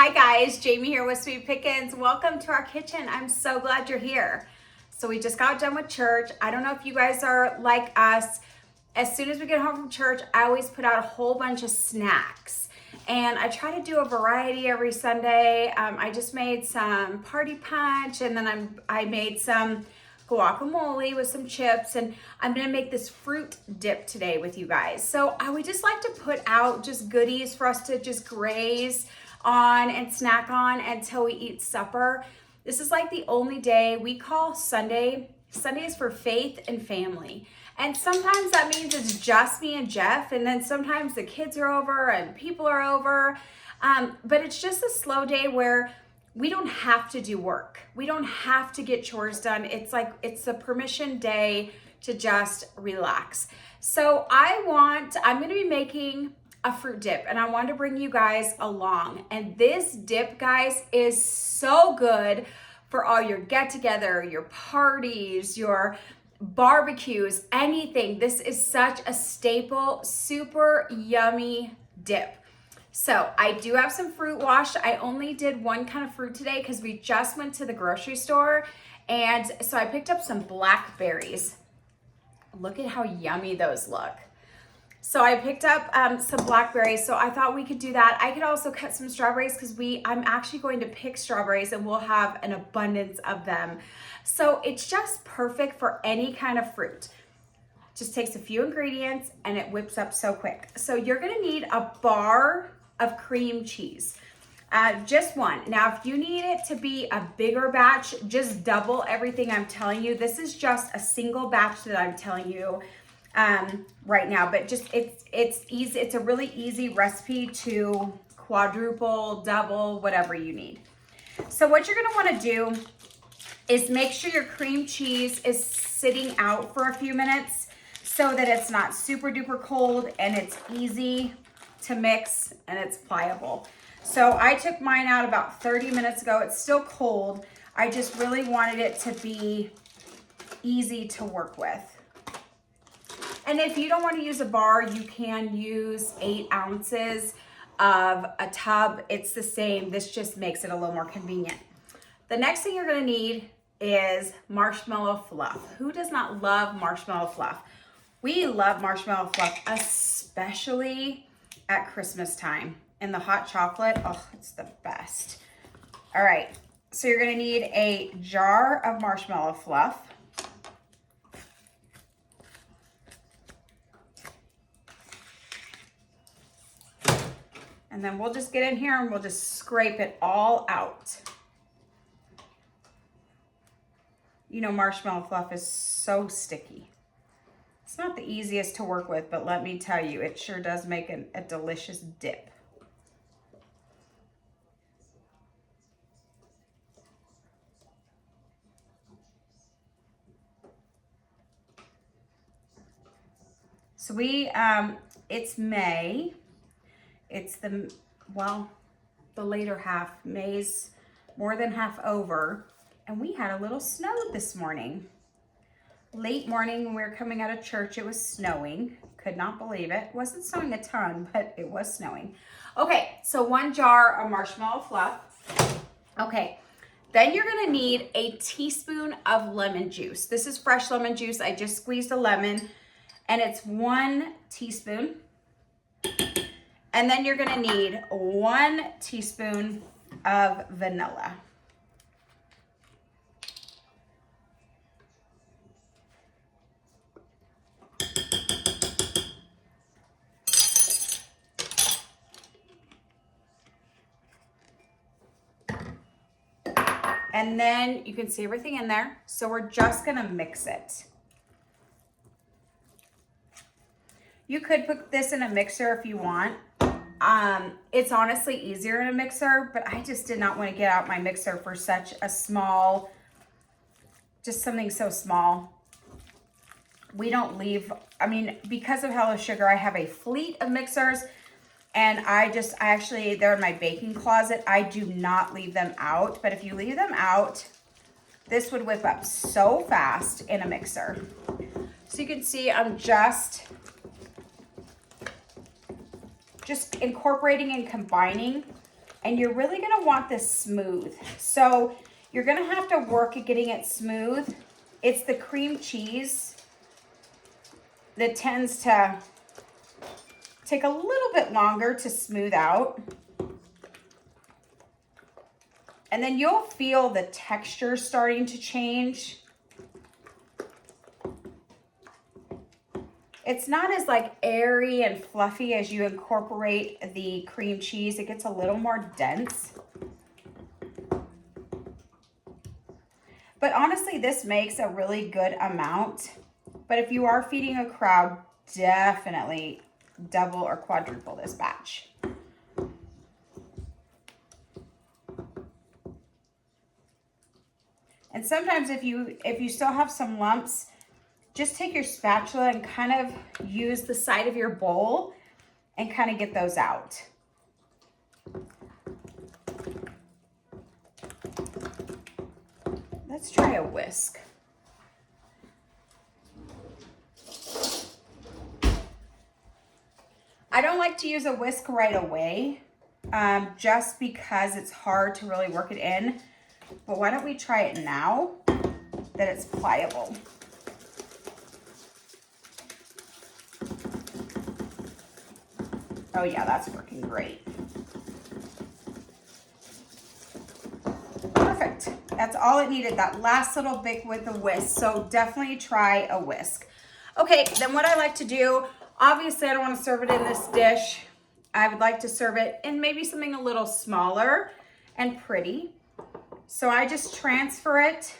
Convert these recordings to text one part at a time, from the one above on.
Hi guys, Jamie here with Sweet Pickins. Welcome to our kitchen. I'm so glad you're here. So we just got done with church. I don't know if you guys are like us. As soon as we get home from church, I always put out a whole bunch of snacks. And I try to do a variety every Sunday. I just made some party punch, and then I made some guacamole with some chips, and I'm gonna make this fruit dip today with you guys. So I would just like to put out just goodies for us to just graze on and snack on until we eat supper. This is like the only day we call Sunday. Sunday is for faith and family. And sometimes that means it's just me and Jeff, and then sometimes the kids are over and people are over. But it's just a slow day where we don't have to do work. We don't have to get chores done. It's a permission day to just relax. So I'm gonna be making a fruit dip, and I wanted to bring you guys along. And this dip, guys, is so good for all your get-together, your parties, your barbecues, anything. This is such a staple, super yummy dip. So I do have some fruit washed. I only did one kind of fruit today because we just went to the grocery store. And so I picked up some blackberries. Look at how yummy those look. So I picked up some blackberries, so I thought we could do that. I could also cut some strawberries because I'm actually going to pick strawberries and we'll have an abundance of them. So it's just perfect for any kind of fruit. Just takes a few ingredients and it whips up so quick. So you're gonna need a bar of cream cheese. Just one. Now, if you need it to be a bigger batch, just double everything I'm telling you. This is just a single batch that I'm telling you right now, but just it's easy. It's a really easy recipe to quadruple, double, whatever you need. So what you're gonna wanna do is make sure your cream cheese is sitting out for a few minutes so that it's not super duper cold and it's easy to mix and it's pliable. So I took mine out about 30 minutes ago. It's still cold. I just really wanted it to be easy to work with. And if you don't want to use a bar, you can use 8 ounces of a tub. It's the same. This just makes it a little more convenient. The next thing you're going to need is marshmallow fluff. Who does not love marshmallow fluff? We love marshmallow fluff, especially at Christmas time. And the hot chocolate, oh, it's the best. All right, so you're going to need a jar of marshmallow fluff. And then we'll just get in here and we'll just scrape it all out. You know, marshmallow fluff is so sticky. It's not the easiest to work with, but let me tell you, it sure does make a delicious dip. So it's May. It's the later half. May's more than half over. And we had a little snow this morning. Late morning when we were coming out of church, it was snowing. Could not believe it. It wasn't snowing a ton, but it was snowing. Okay, so 1 jar of marshmallow fluff. Okay, then you're gonna need a teaspoon of lemon juice. This is fresh lemon juice. I just squeezed a lemon, and it's 1 teaspoon. And then you're gonna need 1 teaspoon of vanilla. And then you can see everything in there. So we're just gonna mix it. You could put this in a mixer if you want. It's honestly easier in a mixer, but I just did not want to get out my mixer for such a small, just something so small. We don't leave, because of Hello Sugar, I have a fleet of mixers, and they're in my baking closet. I do not leave them out, but if you leave them out, this would whip up so fast in a mixer. So you can see I'm just incorporating and combining And you're really gonna want this smooth. So you're gonna have to work at getting it smooth. It's the cream cheese that tends to take a little bit longer to smooth out. And then you'll feel the texture starting to change. It's not as like airy and fluffy as you incorporate the cream cheese. It gets a little more dense. But honestly, this makes a really good amount. But if you are feeding a crowd, definitely double or quadruple this batch. And sometimes if you still have some lumps, just take your spatula and kind of use the side of your bowl and kind of get those out. Let's try a whisk. I don't like to use a whisk right away, just because it's hard to really work it in. But why don't we try it now that it's pliable? Oh yeah, that's working great. Perfect. That's all it needed, that last little bit with the whisk. So definitely try a whisk. Okay, then what I like to do, obviously I don't want to serve it in this dish. I would like to serve it in maybe something a little smaller and pretty. So I just transfer it.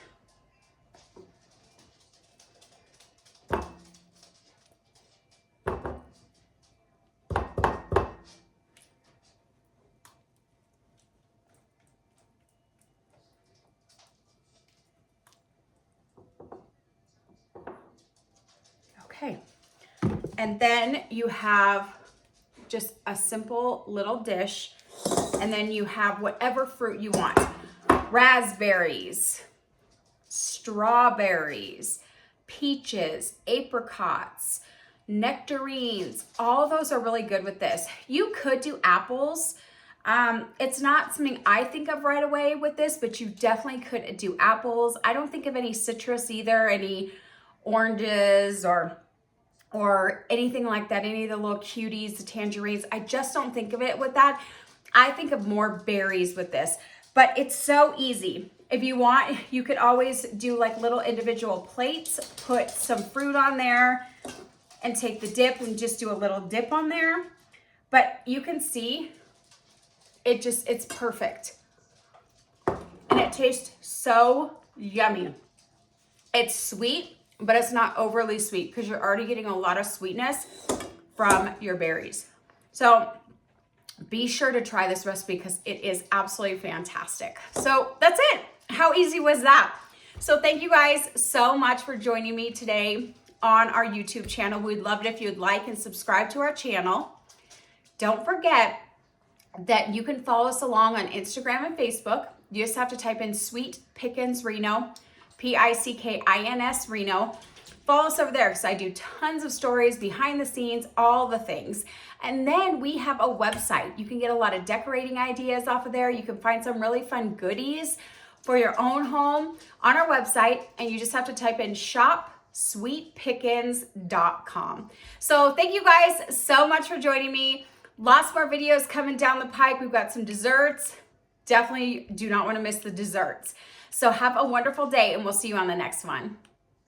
Okay, and then you have just a simple little dish, and then you have whatever fruit you want. Raspberries, strawberries, peaches, apricots, nectarines, all of those are really good with this. You could do apples. It's not something I think of right away with this, but you definitely could do apples. I don't think of any citrus either, any oranges or anything like that, any of the little cuties, the tangerines. I just don't think of it with that. I think of more berries with this, but it's so easy. If you want, you could always do like little individual plates, put some fruit on there and take the dip and just do a little dip on there. But you can see it's perfect. And it tastes so yummy. It's sweet, but it's not overly sweet because you're already getting a lot of sweetness from your berries. So be sure to try this recipe because it is absolutely fantastic. So that's it. How easy was that? So thank you guys so much for joining me today on our YouTube channel. We'd love it if you'd like and subscribe to our channel. Don't forget that you can follow us along on Instagram and Facebook. You just have to type in Sweet Pickens Reno, Pickins Reno. Follow us over there because I do tons of stories, behind the scenes, all the things. And then we have a website. You can get a lot of decorating ideas off of there. You can find some really fun goodies for your own home on our website. And you just have to type in shopsweetpickens.com. So thank you guys so much for joining me. Lots more videos coming down the pike. We've got some desserts. Definitely do not want to miss the desserts. So have a wonderful day and we'll see you on the next one.